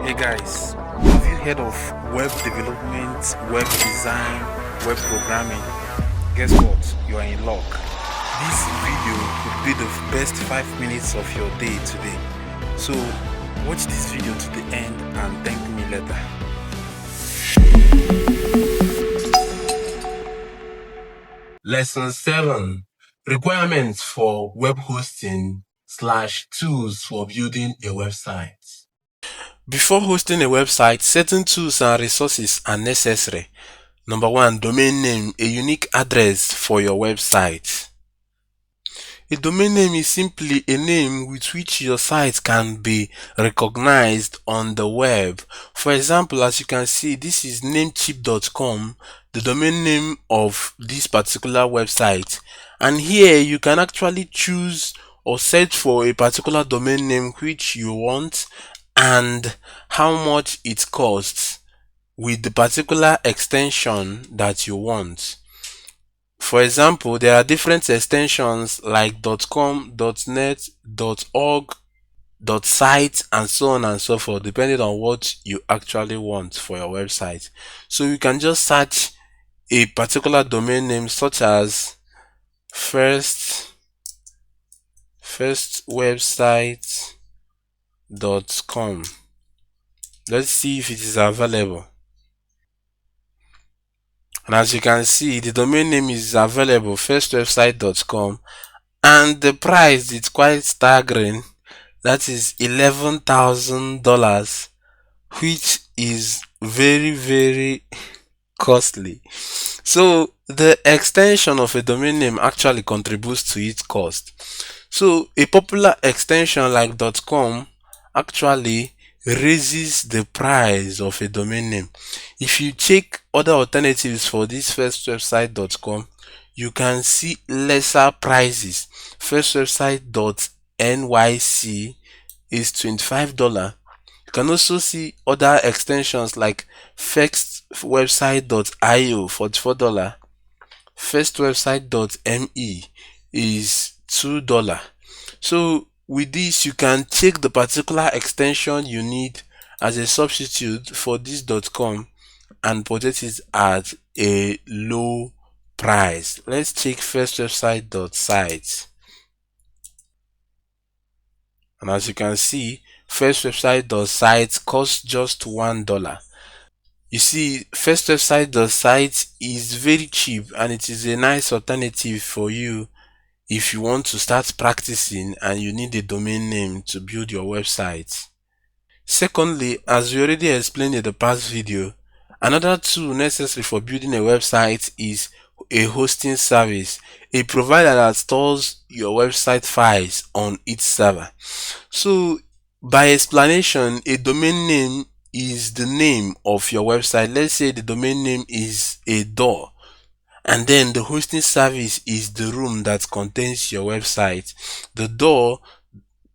Hey guys, have you heard of web development, web design, web programming? Guess what? You are in luck. This video could be the best 5 minutes of your day today. So watch this video to the end and thank me later. Lesson 7. Requirements for web hosting / tools for building a website. Before hosting a website, certain tools and resources are necessary. Number 1. Domain name, a unique address for your website. A domain name is simply a name with which your site can be recognized on the web. For example, as you can see, this is namecheap.com, the domain name of this particular website. And here you can actually choose or search for a particular domain name which you want and how much it costs with the particular extension that you want. For example, there are different extensions like .com, .net, .org, .site, and so on and so forth, depending on what you actually want for your website. So you can just search a particular domain name such as firstwebsite.com. Let's see if it is available. And as you can see, the domain name is available, firstwebsite.com, and the price is quite staggering. That is $11,000, which is very costly. So the extension of a domain name actually contributes to its cost. So a popular extension like .com actually raises the price of a domain name. If you check other alternatives for this firstwebsite.com, you can see lesser prices. Firstwebsite.nyc is $25. You can also see other extensions like firstwebsite.io, $44. firstwebsite.me is $2. So with this, you can take the particular extension you need as a substitute for this .com and purchase it at a low price. Let's check firstwebsite.site. And as you can see, firstwebsite.site costs just $1. You see, firstwebsite.site is very cheap and it is a nice alternative for you if you want to start practicing and you need a domain name to build your website. Secondly, as we already explained in the past video, another tool necessary for building a website is a hosting service, a provider that stores your website files on its server. So by explanation, a domain name is the name of your website. Let's say the domain name is a door, and then the hosting service is the room that contains your website. The door,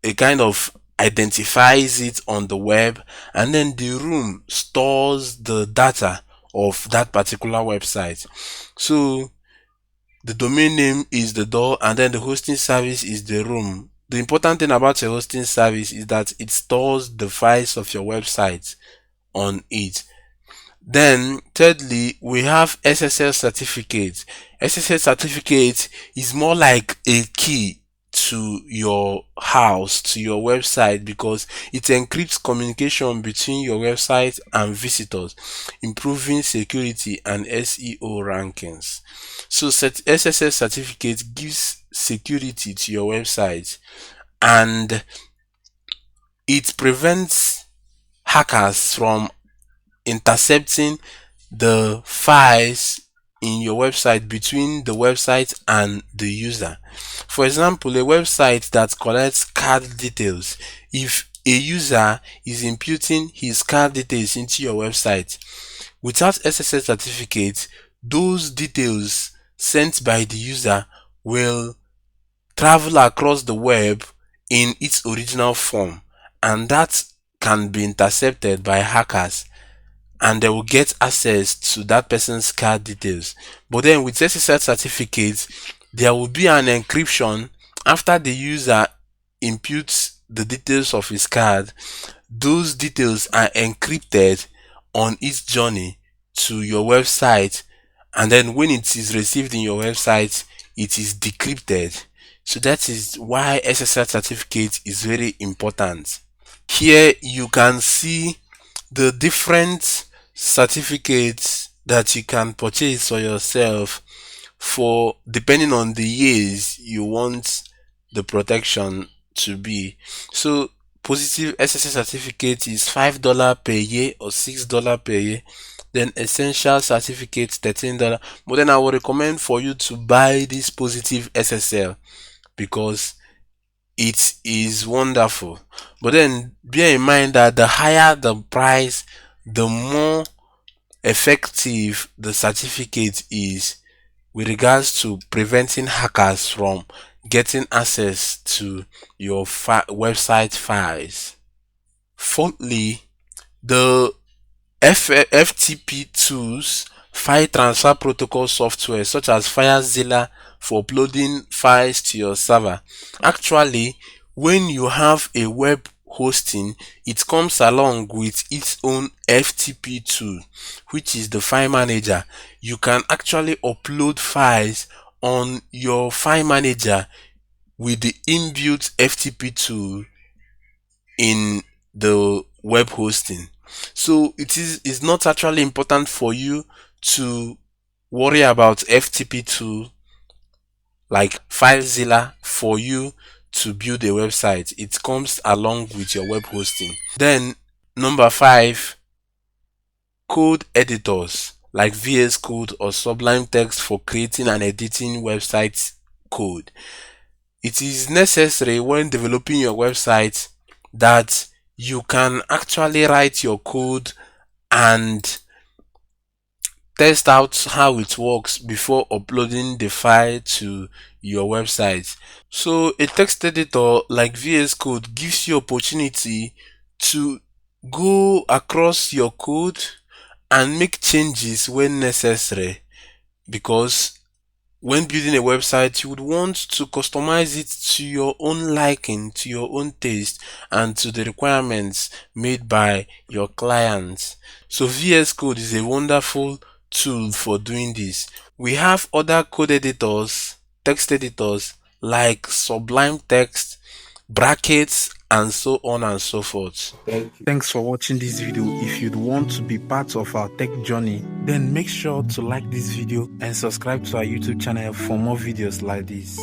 it kind of identifies it on the web, and then the room stores the data of that particular website. So the domain name is the door, and then the hosting service is the room. The important thing about a hosting service is that it stores the files of your website on it. Then thirdly, we have SSL certificate. SSL certificate is more like a key to your house, to your website, because it encrypts communication between your website and visitors, improving security and SEO rankings. So SSL certificate gives security to your website and it prevents hackers from intercepting the files in your website between the website and the user. For example, a website that collects card details. If a user is imputing his card details into your website without SSL certificate, those details sent by the user will travel across the web in its original form, and that can be intercepted by hackers and they will get access to that person's card details. But then with SSL certificates, there will be an encryption after the user imputes the details of his card. those details are encrypted on its journey to your website, and then when it is received in your website, it is decrypted. So that is why SSL certificate is very important. Here you can see the different certificates that you can purchase for yourself for depending on the years you want the protection to be. So positive SSL certificate is $5 per year or $6 per year. Then essential certificate $13. But then I would recommend for you to buy this positive SSL because it is wonderful. But then bear in mind that the higher the price, the more effective the certificate is with regards to preventing hackers from getting access to your website files. Fourthly, the FTP tools, file transfer protocol software such as FileZilla for uploading files to your server. Actually, when you have a web hosting, it comes along with its own FTP tool, which is the file manager. You can actually upload files on your file manager with the inbuilt FTP tool in the web hosting. So it's not actually important for you to worry about FTP tool like FileZilla for you to build a website. It comes along with your web hosting. Then number 5, code editors like VS Code or Sublime Text for creating and editing website code. It is necessary when developing your website that you can actually write your code and test out how it works before uploading the file to your website. So a text editor like VS Code gives you opportunity to go across your code and make changes when necessary, because when building a website, you would want to customize it to your own liking, to your own taste, and to the requirements made by your clients. So VS Code is a wonderful tool for doing this. We have other code editors, text editors like Sublime Text, Brackets, and so on and so forth. Thanks for watching this video. If you'd want to be part of our tech journey, then make sure to like this video and subscribe to our YouTube channel for more videos like this.